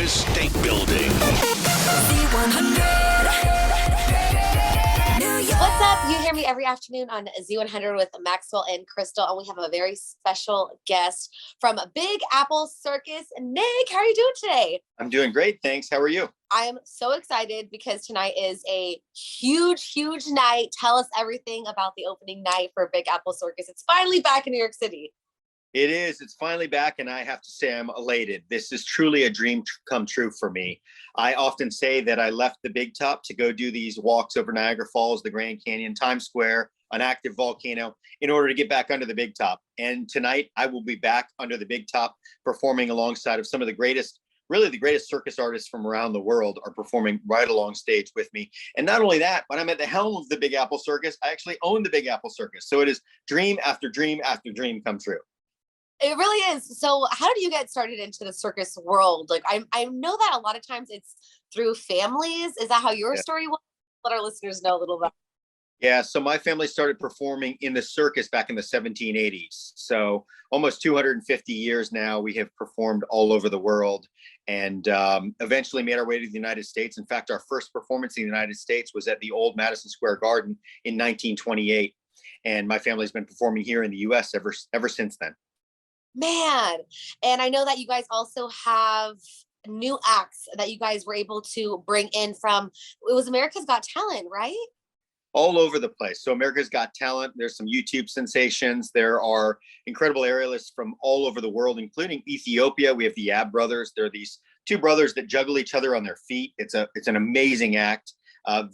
state building. What's up? You hear me every afternoon on Z100 with Maxwell and Crystal, and we have a very special guest from Big Apple Circus. Nick, how are you doing today? I'm doing great, thanks. How are you? I am so excited because tonight is a huge, huge night. Tell us everything about the opening night for Big Apple Circus. It's finally back in New York City. It is. It's finally back, and I have to say I'm elated. This is truly a dream come true for me. I often say that I left the Big Top to go do these walks over Niagara Falls, the Grand Canyon, Times Square, an active volcano, in order to get back under the Big Top. And tonight I will be back under the Big Top performing alongside of some of the greatest, really the greatest circus artists from around the world are performing right along stage with me. And not only that, when I'm at the helm of the Big Apple Circus, I actually own the Big Apple Circus. So it is dream after dream after dream come true. It really is. So how did you get started into the circus world? Like I know that a lot of times it's through families. Is that how your story was? Let our listeners know a little bit. Yeah, so my family started performing in the circus back in the 1780s. So almost 250 years now, we have performed all over the world and eventually made our way to the United States. In fact, our first performance in the United States was at the old Madison Square Garden in 1928. And my family's been performing here in the US ever since then. Man, and I know that you guys also have new acts that you guys were able to bring in from, it was America's Got Talent, right? All over the place. So America's Got Talent. There's some YouTube sensations. There are incredible aerialists from all over the world, including Ethiopia. We have the Ab brothers. They're these two brothers that juggle each other on their feet. It's an amazing act.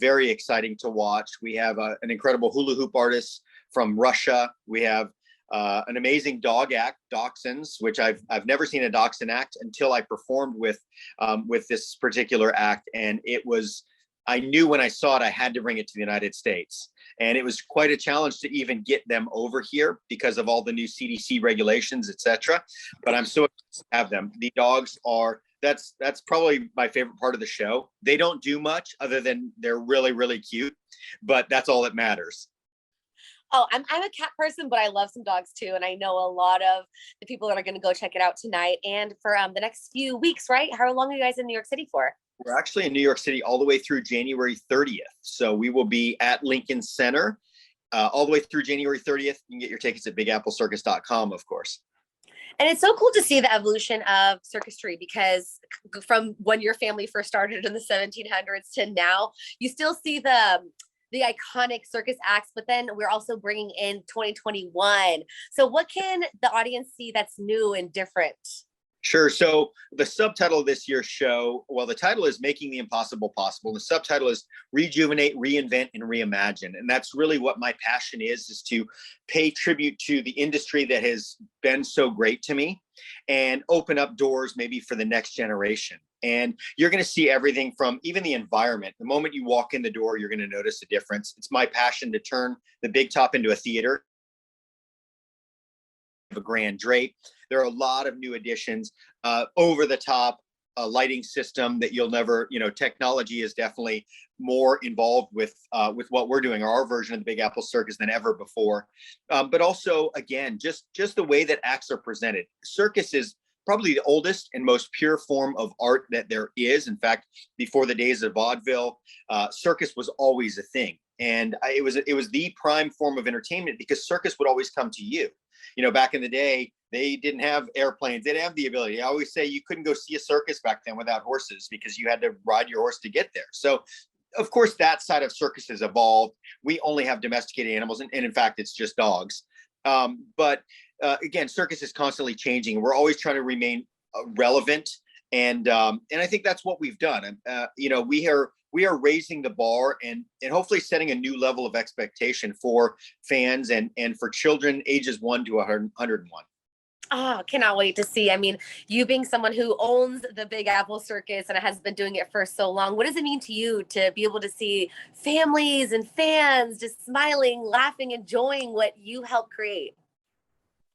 Very exciting to watch. We have an incredible hula hoop artist from Russia. We have an amazing dog act, Dachshunds, which I've never seen a Dachshund act until I performed with this particular act, and I knew when I saw it I had to bring it to the United States, and it was quite a challenge to even get them over here because of all the new CDC regulations, etc. But I'm so excited to have them. The dogs are that's probably my favorite part of the show. They don't do much other than they're really, really cute, but that's all that matters. Oh, I'm a cat person, but I love some dogs too. And I know a lot of the people that are going to go check it out tonight and for the next few weeks, right? How long are you guys in New York City for? We're actually in New York City all the way through January 30th. So we will be at Lincoln Center all the way through January 30th. You can get your tickets at bigapplecircus.com, of course. And it's so cool to see the evolution of circusry because from when your family first started in the 1700s to now, you still see the iconic circus acts, but then we're also bringing in 2021. So what can the audience see that's new and different? Sure. So the subtitle of this year's show, well, the title is Making the Impossible Possible. The subtitle is Rejuvenate, Reinvent, and Reimagine. And that's really what my passion is to pay tribute to the industry that has been so great to me and open up doors maybe for the next generation. And you're going to see everything from even the environment. The moment you walk in the door, you're going to notice a difference. It's my passion to turn the Big Top into a theater, a grand drape. There are a lot of new additions, over the top lighting system that you'll never, technology is definitely more involved with what we're doing, or our version of the Big Apple Circus than ever before. But also, again, just the way that acts are presented. Circus is probably the oldest and most pure form of art that there is. In fact, before the days of vaudeville, circus was always a thing. And it was the prime form of entertainment because circus would always come to you. Back in the day, they didn't have airplanes. They didn't have the ability. I always say you couldn't go see a circus back then without horses because you had to ride your horse to get there. So, of course, that side of circus has evolved. We only have domesticated animals, and in fact, it's just dogs. But again, circus is constantly changing. We're always trying to remain relevant, and I think that's what we've done. We are raising the bar and hopefully setting a new level of expectation for fans and for children ages 1 to 101. Oh, cannot wait to see. I mean, you being someone who owns the Big Apple Circus and has been doing it for so long, what does it mean to you to be able to see families and fans just smiling, laughing, enjoying what you helped create?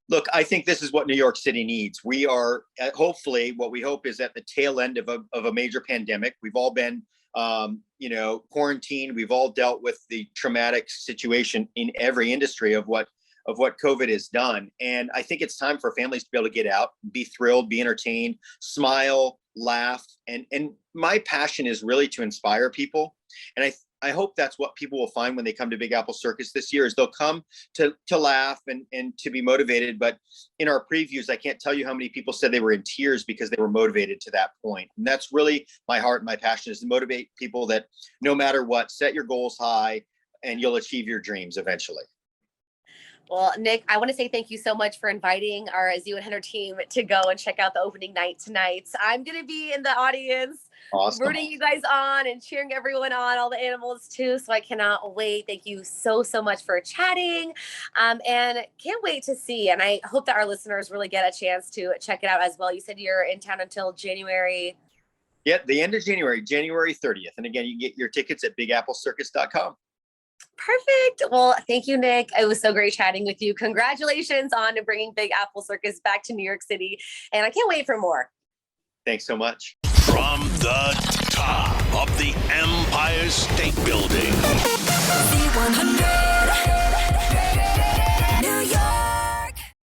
Look, I think this is what New York City needs. We are hopefully, what we hope is at the tail end of a major pandemic. We've all been quarantined. We've all dealt with the traumatic situation in every industry of what COVID has done. And I think it's time for families to be able to get out, be thrilled, be entertained, smile, laugh. And my passion is really to inspire people. And I hope that's what people will find when they come to Big Apple Circus this year, is they'll come to laugh and to be motivated. But in our previews, I can't tell you how many people said they were in tears because they were motivated to that point. And that's really my heart and my passion, is to motivate people that no matter what, set your goals high and you'll achieve your dreams eventually. Well, Nick, I want to say thank you so much for inviting our Zoo and Hunter team to go and check out the opening night tonight. I'm going to be in the audience, Awesome. rooting you guys on and cheering everyone on, all the animals too. So I cannot wait. Thank you so much for chatting, and can't wait to see. And I hope that our listeners really get a chance to check it out as well. You said you're in town until January. Yeah, the end of January 30th. And again, you can get your tickets at bigapplecircus.com. Perfect. Well, thank you, Nick. It was so great chatting with you. Congratulations on bringing Big Apple Circus back to New York City. And I can't wait for more. Thanks so much. From the top of the Empire State Building. The 100.